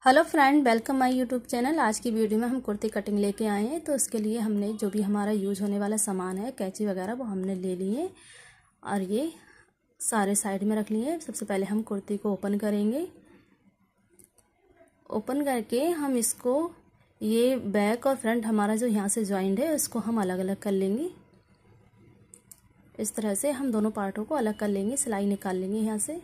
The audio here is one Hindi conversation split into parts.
Hello friend, welcome my YouTube channel. आज की वीडियो में हम कुर्ती कटिंग लेके आए हैं। तो उसके लिए हमने जो भी हमारा यूज होने वाला सामान है, कैंची वगैरह, वो हमने ले लिए और ये सारे साइड में रख लिए। सबसे पहले हम कुर्ती को ओपन करेंगे। ओपन करके हम इसको, ये बैक और फ्रंट हमारा जो यहाँ से जॉइंट है, उसको हम अलग अलग कर लेंगे। इस तरह से हम दोनों पार्टों को अलग कर लेंगे, सिलाई निकाल लेंगे यहाँ से।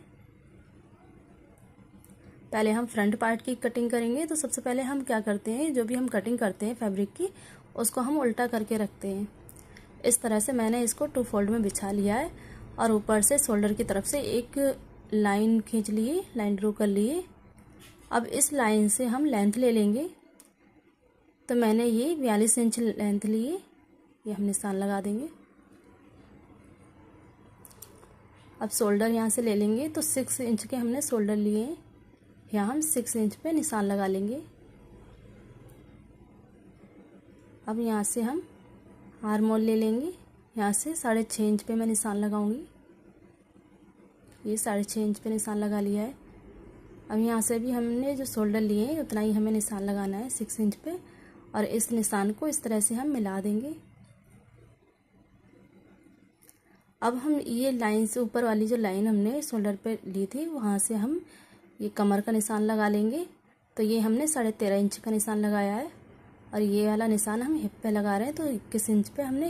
पहले हम फ्रंट पार्ट की कटिंग करेंगे। तो सबसे पहले हम क्या करते हैं, जो भी हम कटिंग करते हैं फैब्रिक की, उसको हम उल्टा करके रखते हैं। इस तरह से मैंने इसको 2 फोल्ड में बिछा लिया है और ऊपर से शोल्डर की तरफ से एक लाइन खींच लिए, लाइन ड्रॉ कर लिए। अब इस लाइन से हम लेंथ ले लेंगे। तो मैंने ये 42 इंच लेंथ लिए, ये हम निशान लगा देंगे। अब शोल्डर यहाँ से ले लेंगे। तो 6 इंच के हमने शोल्डर लिए हैं, यहाँ हम 6 इंच पे निशान लगा लेंगे। अब यहाँ से हम आर्म होल ले लेंगे। यहाँ से 6.5 इंच पे मैं निशान लगाऊंगी। ये 6.5 इंच पे निशान लगा लिया है। अब यहाँ से भी हमने जो शोल्डर लिए हैं उतना ही हमें निशान लगाना है 6 इंच पे, और इस निशान को इस तरह से हम मिला देंगे। अब हम ये लाइन से ऊपर वाली जो लाइन हमने शोल्डर पे ली थी, वहाँ से हम ये कमर का निशान लगा लेंगे। तो ये हमने 13.5 इंच का निशान लगाया है और ये वाला निशान हम हिप पे लगा रहे हैं। तो 21 इंच पे हमने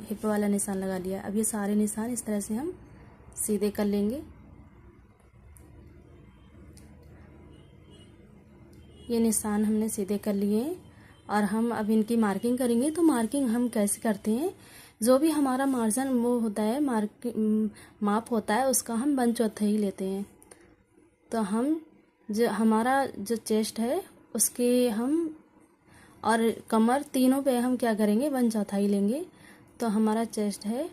हिप वाला निशान लगा लिया। अब ये सारे निशान इस तरह से हम सीधे कर लेंगे। ये निशान हमने सीधे कर लिए हैं और हम अब इनकी मार्किंग करेंगे। तो मार्किंग हम कैसे करते हैं, जो भी हमारा मार्जिन वो होता है, माप होता है, उसका हम 1/4 लेते हैं। तो हम जो हमारा जो चेस्ट है उसके हम और कमर तीनों पे हम क्या करेंगे, 1/4 लेंगे। तो हमारा चेस्ट है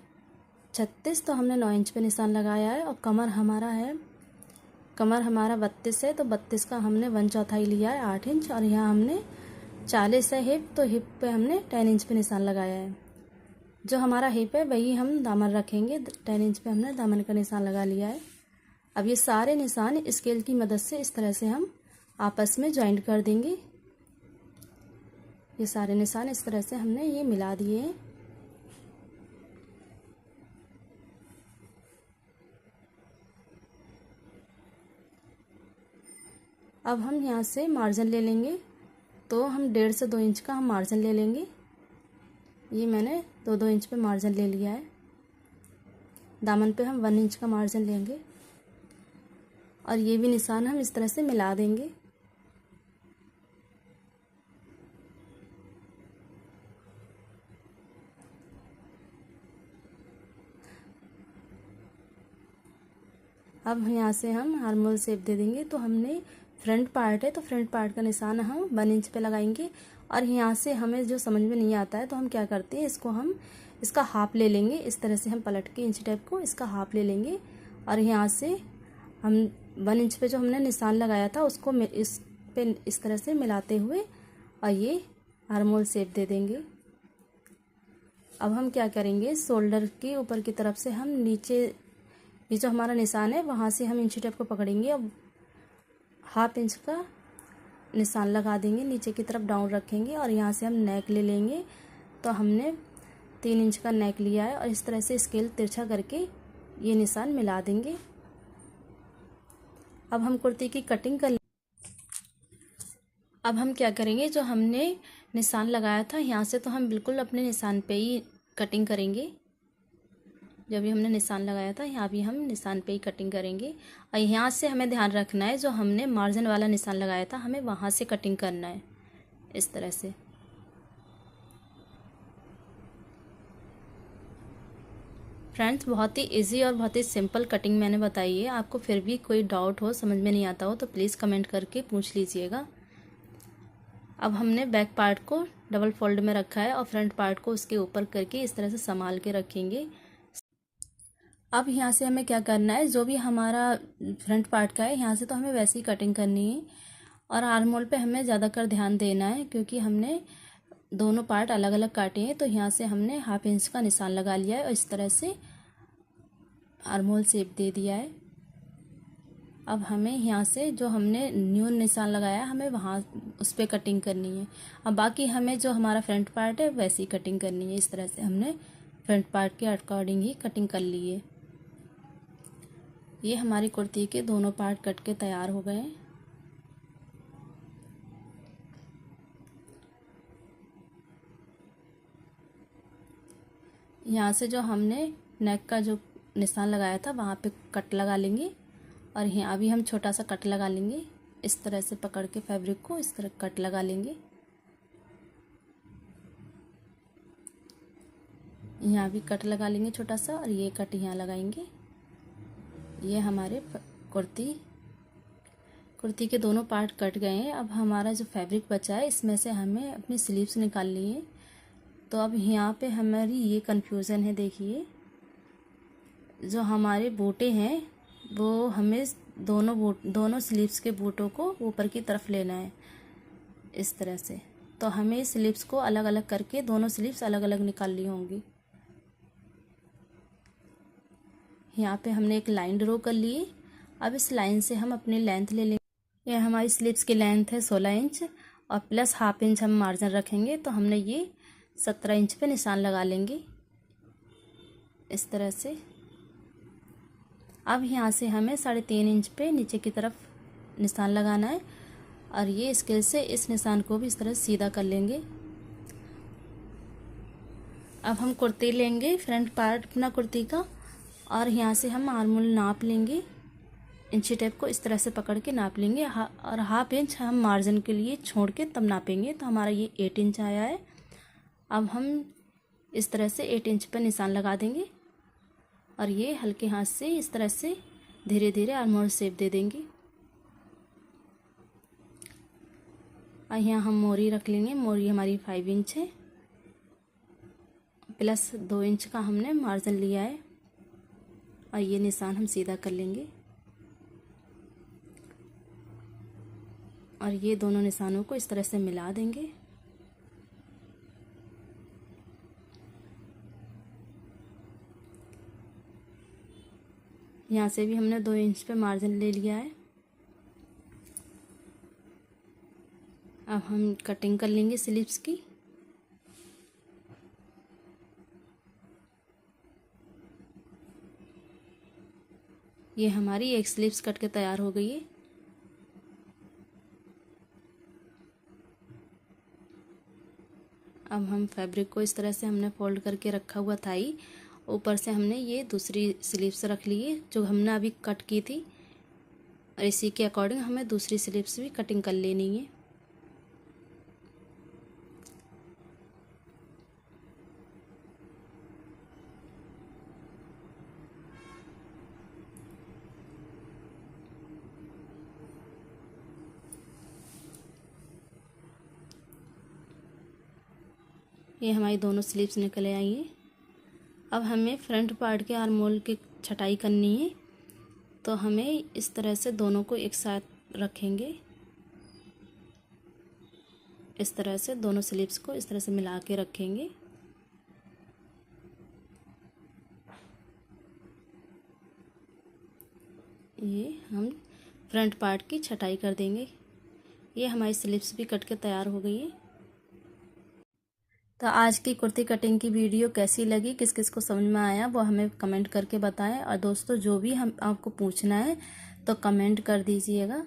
36, तो हमने 9 इंच पे निशान लगाया है। और कमर हमारा 32 है, तो 32 का हमने 1/4 लिया है, 8 इंच। और यहाँ हमने 40 है हिप, तो हिप पे हमने 10 इंच पे निशान लगाया है। जो हमारा हिप है वही हम दामन रखेंगे। 10 इंच पे हमने दामन का निशान लगा लिया है। अब ये सारे निशान स्केल की मदद से इस तरह से हम आपस में ज्वाइंट कर देंगे। ये सारे निशान इस तरह से हमने ये मिला दिए हैं। अब हम यहाँ से मार्जिन ले लेंगे। तो हम 1.5 से 2 इंच का हम मार्जिन ले लेंगे। ये मैंने 2 इंच पे मार्जिन ले लिया है। दामन पे हम 1 इंच का मार्जिन लेंगे और ये भी निशान हम इस तरह से मिला देंगे। अब यहाँ से हम आर्म होल शेप दे देंगे। तो हमने फ्रंट पार्ट है, तो फ्रंट पार्ट का निशान हम 1 इंच पे लगाएंगे। और यहाँ से हमें जो समझ में नहीं आता है, तो हम क्या करते हैं, इसका हाफ ले लेंगे। इस तरह से हम पलट के इंच टेप को इसका हाफ ले लेंगे और यहाँ से हम 1 इंच पे जो हमने निशान लगाया था उसको इस पे इस तरह से मिलाते हुए और ये आर्म होल शेप दे देंगे। अब हम क्या करेंगे, शोल्डर के ऊपर की तरफ से हम नीचे, ये जो हमारा निशान है वहाँ से हम इंची टेप को पकड़ेंगे। अब 1/2 इंच का निशान लगा देंगे, नीचे की तरफ डाउन रखेंगे और यहाँ से हम नेक ले लेंगे। तो हमने 3 इंच का नेक लिया है और इस तरह से स्केल तिरछा करके ये निशान मिला देंगे। अब हम कुर्ती की कटिंग कर, अब हम क्या करेंगे, जो हमने निशान लगाया था यहाँ से, तो हम बिल्कुल अपने निशान पे ही कटिंग करेंगे। जो भी हमने निशान लगाया था यहाँ भी हम निशान पे ही कटिंग करेंगे। और यहाँ से हमें ध्यान रखना है, जो हमने मार्जिन वाला निशान लगाया था हमें वहाँ से कटिंग करना है, इस तरह से। फ्रेंड्स, बहुत ही इजी और बहुत ही सिंपल कटिंग मैंने बताई है। आपको फिर भी कोई डाउट हो, समझ में नहीं आता हो, तो प्लीज़ कमेंट करके पूछ लीजिएगा। अब हमने बैक पार्ट को डबल फोल्ड में रखा है और फ्रंट पार्ट को उसके ऊपर करके इस तरह से संभाल के रखेंगे। अब यहाँ से हमें क्या करना है, जो भी हमारा फ्रंट पार्ट का है यहाँ से, तो हमें वैसे ही कटिंग करनी है। और आर्म होल पे हमें ज़्यादातर ध्यान देना है, क्योंकि हमने दोनों पार्ट अलग अलग काटे हैं। तो यहाँ से हमने 1/2 इंच का निशान लगा लिया है और इस तरह से आर्म होल शेप दे दिया है। अब हमें यहाँ से जो हमने न्यू निशान लगाया हमें वहाँ उस पर कटिंग करनी है। अब बाकी हमें जो हमारा फ्रंट पार्ट है वैसी कटिंग करनी है। इस तरह से हमने फ्रंट पार्ट के अकॉर्डिंग ही कटिंग कर ली है। ये हमारी कुर्ती के दोनों पार्ट कट के तैयार हो गए हैं। यहाँ से जो हमने नेक का जो निशान लगाया था वहाँ पे कट लगा लेंगे और यहाँ अभी हम छोटा सा कट लगा लेंगे। इस तरह से पकड़ के फैब्रिक को इस तरह कट लगा लेंगे। यहाँ भी कट लगा लेंगे छोटा सा और ये कट यहाँ लगाएंगे। ये हमारे कुर्ती के दोनों पार्ट कट गए हैं। अब हमारा जो फैब्रिक बचा है इसमें से हमें अपनी स्लीव्स निकालनी है। तो अब यहाँ पे हमारी ये कन्फ्यूज़न है। देखिए जो हमारे बूटे हैं वो हमें दोनों स्लीव्स के बूटों को ऊपर की तरफ लेना है इस तरह से। तो हमें स्लीव्स को अलग अलग करके दोनों स्लीव्स अलग अलग निकालनी होंगी। यहाँ पे हमने एक लाइन ड्रॉ कर ली है। अब इस लाइन से हम अपनी लेंथ ले लेंगे। यह हमारी स्लीव्स की लेंथ है 16 इंच और प्लस हाफ इंच हम मार्जिन रखेंगे। तो हमने ये 17 इंच पे निशान लगा लेंगे इस तरह से। अब यहाँ से हमें 3.5 इंच पे नीचे की तरफ निशान लगाना है और ये स्केल से इस निशान को भी इस तरह सीधा कर लेंगे। अब हम कुर्ती लेंगे फ्रंट पार्ट अपना कुर्ती का और यहाँ से हम आर्मोल नाप लेंगे। इंची टेप को इस तरह से पकड़ के नाप लेंगे और हाफ इंच हम मार्जिन के लिए छोड़ के तब नापेंगे। तो हमारा ये 8 इंच आया है। अब हम इस तरह से 8 इंच पर निशान लगा देंगे और ये हल्के हाथ से इस तरह से धीरे धीरे आर्मोल शेप दे देंगे। और यहाँ हम मोरी रख लेंगे। मोरी हमारी 5 इंच है प्लस 2 इंच का हमने मार्जिन लिया है और ये निशान हम सीधा कर लेंगे और ये दोनों निशानों को इस तरह से मिला देंगे। यहाँ से भी हमने 2 इंच पे मार्जिन ले लिया है। अब हम कटिंग कर लेंगे स्लीव्स की। ये हमारी एक स्लीव्स कट के तैयार हो गई है। अब हम फैब्रिक को इस तरह से हमने फोल्ड करके रखा हुआ था ही, ऊपर से हमने ये दूसरी स्लीव्स रख ली है जो हमने अभी कट की थी और इसी के अकॉर्डिंग हमें दूसरी स्लीव्स भी कटिंग कर लेनी है। ये हमारी दोनों स्लीव्स निकल आई हैं। अब हमें फ्रंट पार्ट के आर्मोल की छटाई करनी है। तो हमें इस तरह से दोनों को एक साथ रखेंगे। इस तरह से दोनों स्लीव्स को इस तरह से मिला के रखेंगे। ये हम फ्रंट पार्ट की छटाई कर देंगे। ये हमारी स्लीव्स भी कट के तैयार हो गई है। तो आज की कुर्ती कटिंग की वीडियो कैसी लगी, किस किस को समझ में आया वो हमें कमेंट करके बताएं। और दोस्तों जो भी हम आपको पूछना है तो कमेंट कर दीजिएगा।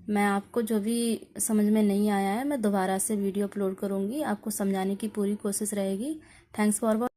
मैं आपको जो भी समझ में नहीं आया है मैं दोबारा से वीडियो अपलोड करूँगी, आपको समझाने की पूरी कोशिश रहेगी। Thanks for